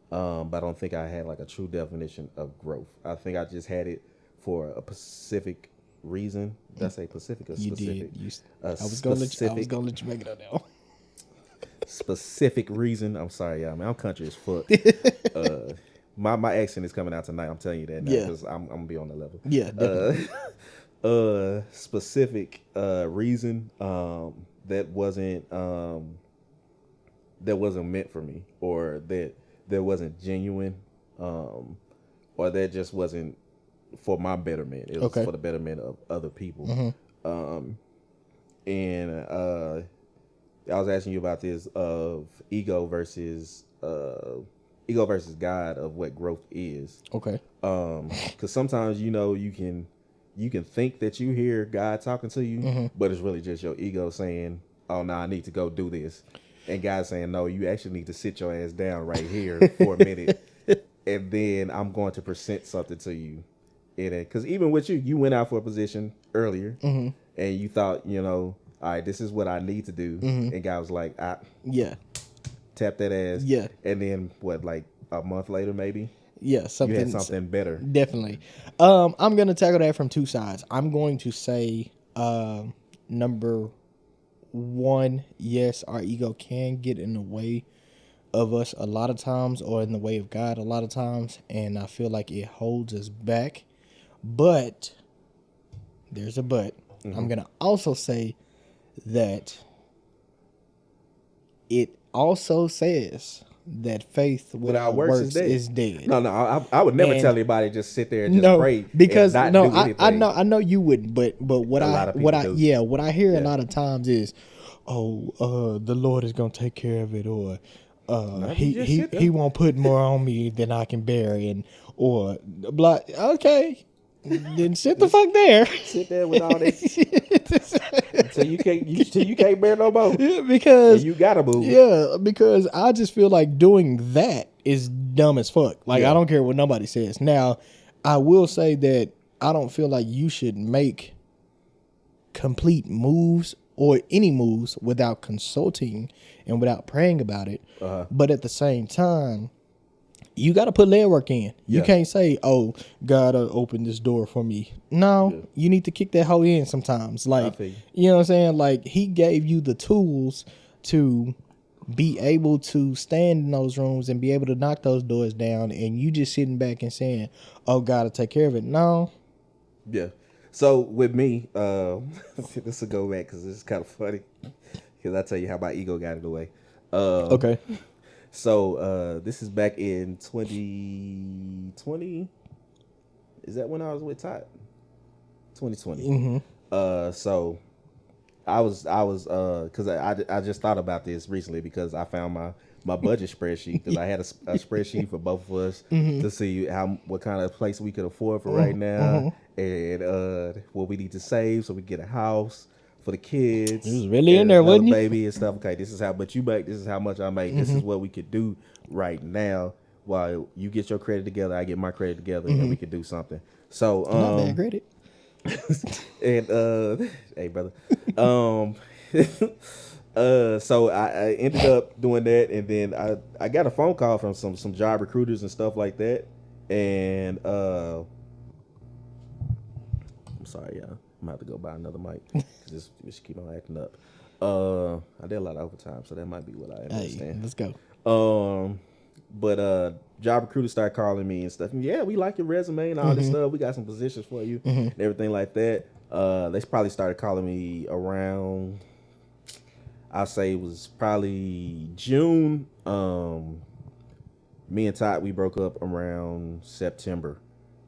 but I don't think I had like a true definition of growth. I think I just had it for a specific reason. Did I say Pacific or specific? You did. I was gonna let you make it up now. Specific reason. I'm sorry, y'all. Man, I'm country as fuck. My accent is coming out tonight. I'm telling you that now because I'm gonna be on the level. Yeah, definitely. Specific reason that wasn't meant for me, or that wasn't genuine, or that just wasn't for my betterment. It was for the betterment of other people. Mm-hmm. And I was asking you about this of ego versus God, of what growth is. Okay. Because sometimes you can think that you hear God talking to you, but it's really just your ego saying, "Oh no, I need to go do this," and God's saying, "No, you actually need to sit your ass down right here for a minute, and then I'm going to present something to you." Because even with you went out for a position earlier, and you thought, all right, this is what I need to do, and God was like, tap that ass, and then what, like a month later, maybe, you had something better. Definitely. I'm gonna tackle that from two sides. I'm going to say, number one, yes, our ego can get in the way of us a lot of times, or in the way of God a lot of times, and I feel like it holds us back. But there's a but. I'm gonna also say that it also says that faith without works is dead. No, I would never tell anybody just sit there and just pray because and not do anything. I know you wouldn't, but what I hear a lot of times is, the Lord is gonna take care of it, or he won't put more on me than I can bear, and or blah. Okay, then sit the fuck there. Sit there with all that until you can't bear no more. Yeah, because and you gotta move. Yeah, because I just feel like doing that is dumb as fuck. Like I don't care what nobody says. Now, I will say that I don't feel like you should make complete moves or any moves without consulting and without praying about it. But at the same time, you got to put legwork in. You can't say, "Oh, God open this door for me." No, you need to kick that hoe in sometimes. Like, you know what I'm saying? Like, he gave you the tools to be able to stand in those rooms and be able to knock those doors down, and you just sitting back and saying, "Oh, God will take care of it." No. Yeah. So with me, this will go back because this is kind of funny. Because I tell you how my ego got in the way. Okay. So this is back in 2020. Is that when I was with Todd? 2020. So I was because I just thought about this recently because I found my budget spreadsheet, because I had a spreadsheet for both of us to see what kind of place we could afford for right now, and what we need to save so we get a house for the kids. It was really in there, wasn't you? Baby and stuff. Okay, this is how much you make. This is how much I make. This is what we could do right now. While you get your credit together, I get my credit together, and we could do something. So not bad credit. And hey brother, so I ended up doing that, and then I got a phone call from some job recruiters and stuff like that, and I'm sorry, y'all. I'm gonna have to go buy another mic. Just keep on acting up. I did a lot of overtime, so that might be what I understand. Let's go. But job recruiters start calling me and stuff. And yeah, we like your resume and all this stuff. We got some positions for you and everything like that. They probably started calling me around, I'll say it was probably June. Me and Todd, we broke up around September.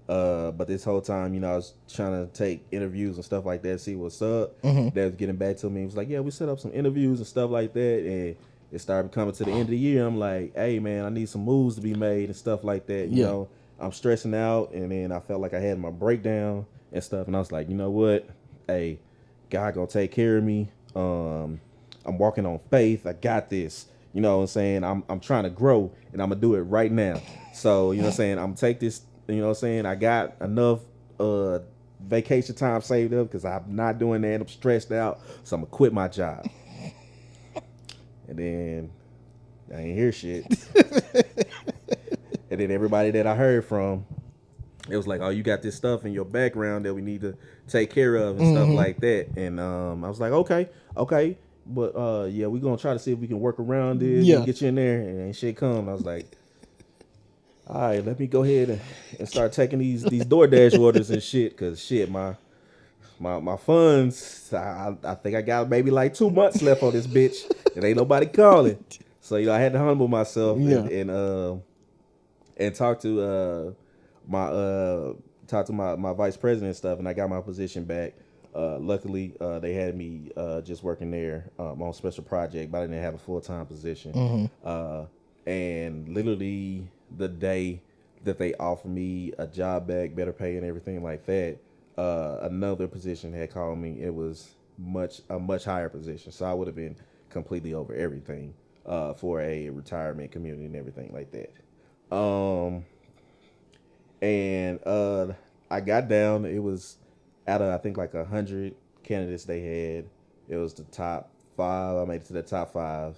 But this whole time, I was trying to take interviews and stuff like that, see what's up. They was getting back to me. It was like, yeah, we set up some interviews and stuff like that. And it started coming to the end of the year. I'm like, hey, man, I need some moves to be made and stuff like that. You know, I'm stressing out. And then I felt like I had my breakdown and stuff. And I was like, you know what? Hey, God gonna take care of me. I'm walking on faith. I got this. You know what I'm saying? I'm trying to grow, and I'm gonna do it right now. So, you know what I'm saying? I'm gonna take this, you know what I'm saying? I got enough vacation time saved up because I'm not doing that. I'm stressed out. So I'm gonna quit my job. And then I ain't hear shit. And then everybody that I heard from, it was like, oh, you got this stuff in your background that we need to take care of and stuff like that. And I was like, okay. But yeah, we're gonna try to see if we can work around this and get you in there. And shit come. I was like, all right, let me go ahead and start taking these DoorDash orders and shit. Cause shit, my funds, I think I got maybe like 2 months left on this bitch. And ain't nobody calling. So, you know, I had to humble myself and talk to my vice president and stuff, and I got my position back. Luckily, they had me just working there on special project, but I didn't have a full-time position. And literally the day that they offered me a job back, better pay and everything like that, another position had called me. It was a much higher position, so I would have been completely over everything for a retirement community and everything like that. And I got down. It was out of, I think, like 100 candidates they had. It was the top 5. I made it to the top 5.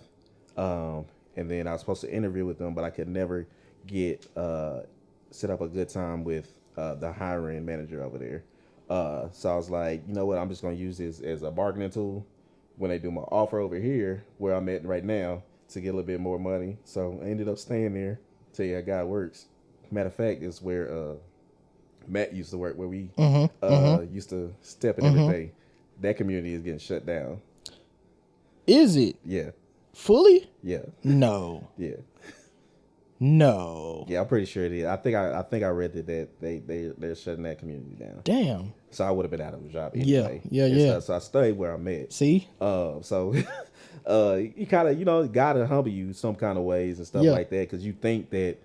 And then I was supposed to interview with them, but I could never get set up a good time with the hiring manager over there. So I was like, you know what? I'm just going to use this as a bargaining tool when they do my offer over here where I'm at right now to get a little bit more money. So I ended up staying there. Tell you how God works. Matter of fact, it's where Matt used to work, where we used to step in every day. That community is getting shut down. Is it? Yeah. Fully? Yeah. No. Yeah. No. Yeah, I'm pretty sure it is. I think I read that they're shutting that community down. Damn. So I would have been out of a job anyway. Yeah. So I stayed where I'm at. See? So you kind of, you know, gotta humble you some kind of ways and stuff like that, because you think that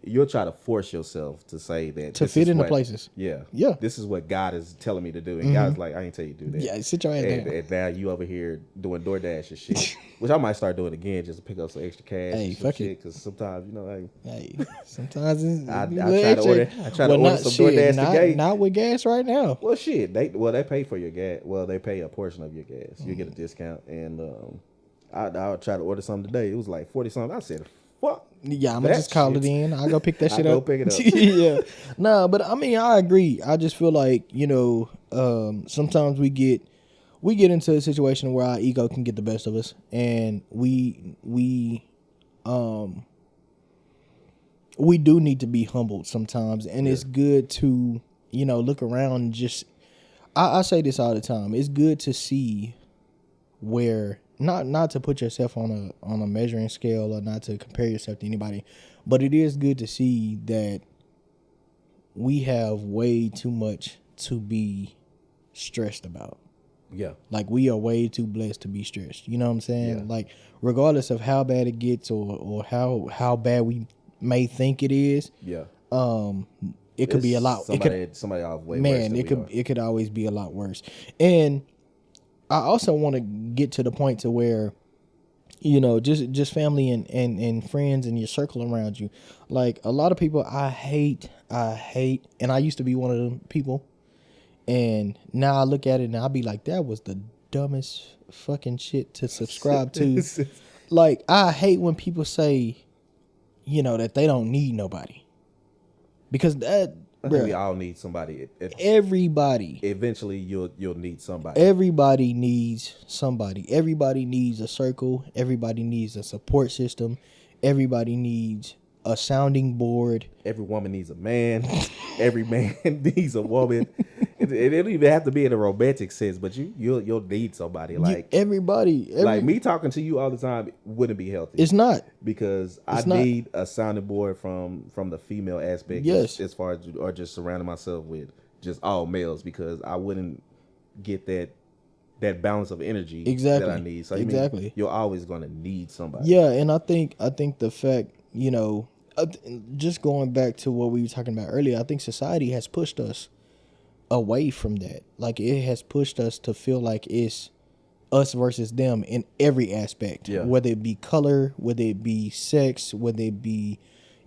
you'll try to force yourself to say that to fit into places. Yeah. This is what God is telling me to do, and God's like, I ain't tell you to do that. Yeah, sit your ass down. And now you over here doing DoorDash and shit, which I might start doing again just to pick up some extra cash. Hey, fuck it. Because sometimes, you know, sometimes it's I try to order some DoorDash today. Not with gas right now. Well, shit, they pay for your gas. Well, they pay a portion of your gas. You get a discount, and I'll try to order something today. It was like 40 something. I said, fuck. Yeah, I'm gonna just call it in. I'll go pick that shit up. Go pick it up. Yeah. No, but I mean, I agree. I just feel like, you know, sometimes we get into a situation where our ego can get the best of us, and we do need to be humbled sometimes, and it's good to, you know, look around and just. I say this all the time. It's good to see where. Not to put yourself on a measuring scale or not to compare yourself to anybody, but it is good to see that we have way too much to be stressed about. Yeah. Like, we are way too blessed to be stressed. You know what I'm saying? Yeah. Like, regardless of how bad it gets or how bad we may think it is. Yeah. It could be a lot. Somebody off way worse. It could always be a lot worse. And I also want to get to the point to where, you know, just family and friends and your circle around you. Like, a lot of people I hate, and I used to be one of them people. And now I look at it and I'll be like, that was the dumbest fucking shit to subscribe to. Like, I hate when people say, you know, that they don't need nobody. Because that... I think we all need somebody. Everybody. Eventually, you'll need somebody. Everybody needs somebody. Everybody needs a circle. Everybody needs a support system. Everybody needs a sounding board. Every woman needs a man. Every man needs a woman. It don't even have to be in a romantic sense, but you'll need somebody. Like, everybody. Like, me talking to you all the time wouldn't be healthy. It's not, because I need a sounding board from the female aspect. Yes. As far as, or just surrounding myself with just all males, because I wouldn't get that balance of energy that I need. So exactly, you're always going to need somebody. Yeah, and I think the fact, you know, just going back to what we were talking about earlier, I think society has pushed us away from that. Like, it has pushed us to feel like it's us versus them in every aspect. Yeah. Whether it be color, whether it be sex, whether it be,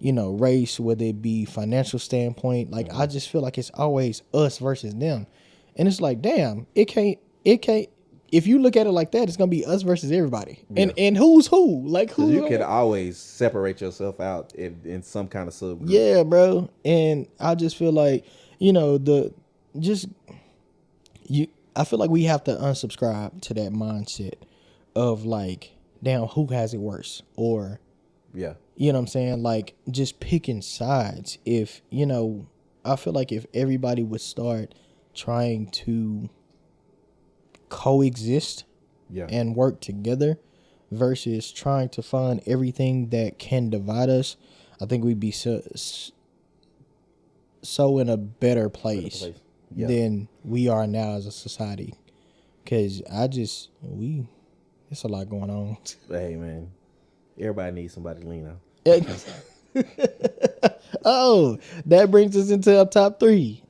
race, whether it be financial standpoint. Like, I just feel like it's always us versus them. And it's like, damn, it can't, if you look at it like that, it's gonna be us versus everybody. Yeah. And who's who? Like, who? You can always separate yourself out in some kind of subgroup. Yeah, bro. And I just feel like, I feel like we have to unsubscribe to that mindset of like, damn, who has it worse? Or, yeah, you know what I'm saying? Like, just picking sides. If, I feel like if everybody would start trying to coexist and work together versus trying to find everything that can divide us, I think we'd be so in a better place. Than we are now as a society. Because it's a lot going on. Hey, man. Everybody needs somebody to lean on. Oh, that brings us into our top 3.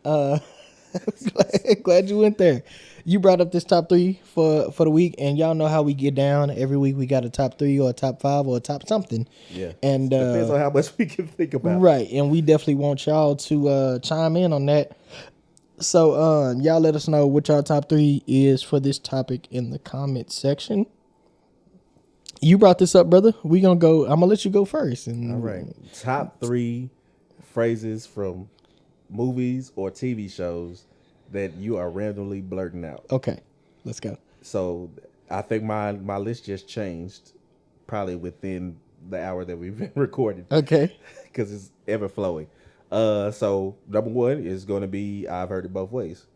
Glad you went there. You brought up this top 3 for the week, and y'all know how we get down. Every week we got a top 3 or a top 5 or a top something. Yeah. And depends on how much we can think about. Right, and we definitely want y'all to chime in on that. So, y'all let us know what y'all top 3 is for this topic in the comment section. You brought this up, brother. I'm gonna let you go first. All right. Top 3 phrases from movies or TV shows that you are randomly blurting out. Okay, let's go. So, I think my list just changed probably within the hour that we've been recording. Okay. Because it's ever flowing. So number 1 is going to be I've Heard It Both Ways.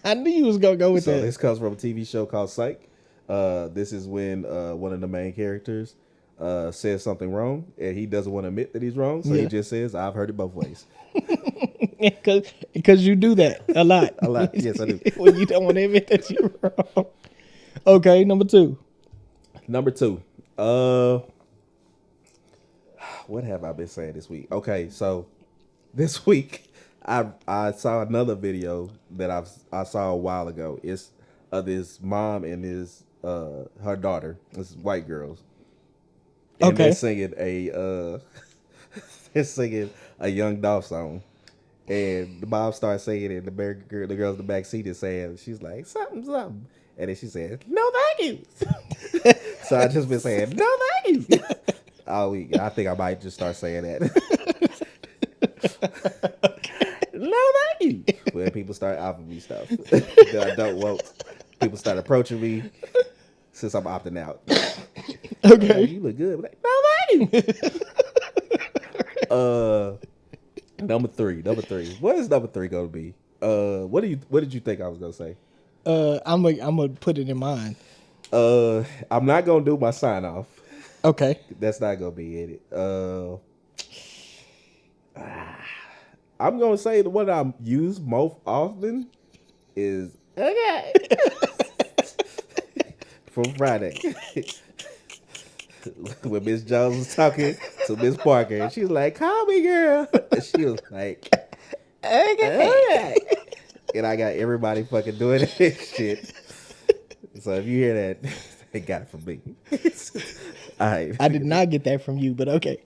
I knew you was going to go with that. So this comes from a TV show called Psych. This is when one of the main characters says something wrong, and he doesn't want to admit that he's wrong, so he just says, I've heard it both ways. Because you do that a lot. A lot, yes, I do. When you don't want to admit that you're wrong. Okay, number 2. Number 2. What have I been saying this week? Okay, so this week I saw another video that I saw a while ago. It's this mom and her daughter. This is white girls. And they're singing a Young Dolph song. And the mom starts singing it, and the girls in the back seat is saying, she's like, something. And then she said, no thank you. So I just been saying, no thank you. All week. I think I might just start saying that. No thank you. When people start offering me stuff that I don't want. People start approaching me since I'm opting out. Okay. Hey, you look good. Like, no thank you. Number three. What is number 3 going to be? What did you think I was going to say? I'm gonna put it in mind. I'm not going to do my sign off. Okay. That's not going to be in it. I'm going to say the one I use most often is okay. From Friday. When Miss Jones was talking to Miss Parker, and she was like, call me, girl. And she was like, okay. And I got everybody fucking doing that shit. So if you hear that, they got it from me. All right. I did not get that from you, but okay.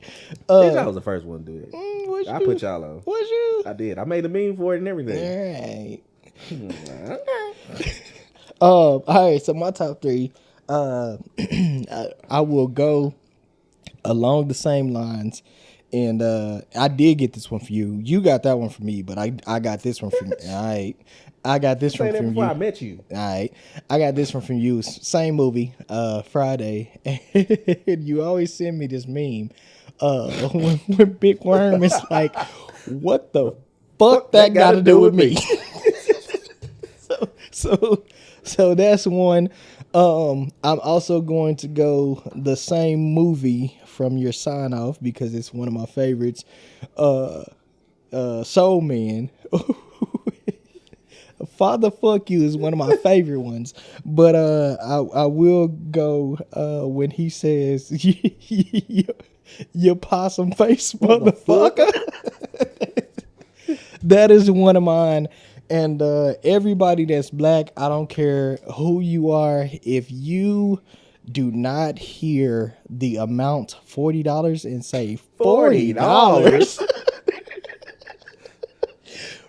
I was the first one to do it. I put y'all on. Was you? I did. I made a meme for it and everything. All right. All right. So my top 3, I will go along the same lines, and I did get this one for you. You got that one for me, but I got this one from. All right. I got this one from you. I met you. All right. I got this one from you. Same movie, Friday. And you always send me this meme. When Big Worm is like, what the fuck that got to do with me? So that's one. I'm also going to go the same movie from your sign off because it's one of my favorites. Soul Man. Father Fuck You is one of my favorite ones. But I will go when he says you possum face motherfucker. That is one of mine. And everybody that's black, I don't care who you are, if you do not hear the amount $40 and say $40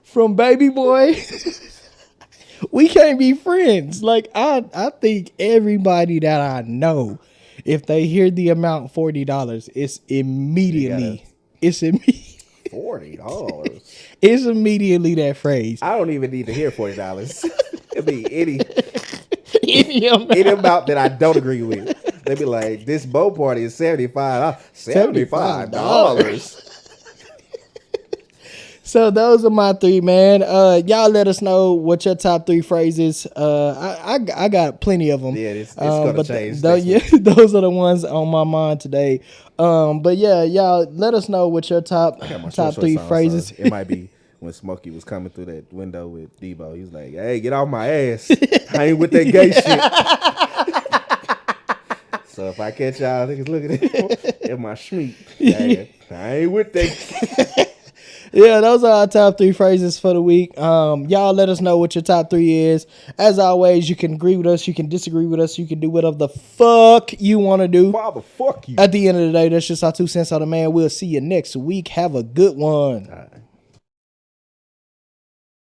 from Baby Boy, we can't be friends. Like I think everybody that I know, if they hear the amount $40, it's immediately $40. It's immediately that phrase. I don't even need to hear $40. It'd be any amount that I don't agree with. They'd be like, this boat party is $75. $75. So those are my three, man. Y'all let us know what your top three phrases. I got plenty of them. Yeah, it's gonna change. Those are the ones on my mind today. But yeah, y'all let us know what your top three phrases. It might be when Smokey was coming through that window with Debo. He was like, "Hey, get off my ass! I ain't with that gay shit." So if I catch y'all niggas looking at my schmeat, I ain't with that. Yeah, those are our top three phrases for the week. Y'all let us know what your top three is. As always, you can agree with us, you can disagree with us, you can do whatever the fuck you want to do. Father, fuck you. At the end of the day, that's just our 2 cents on the man. We'll see you next week. Have a good one.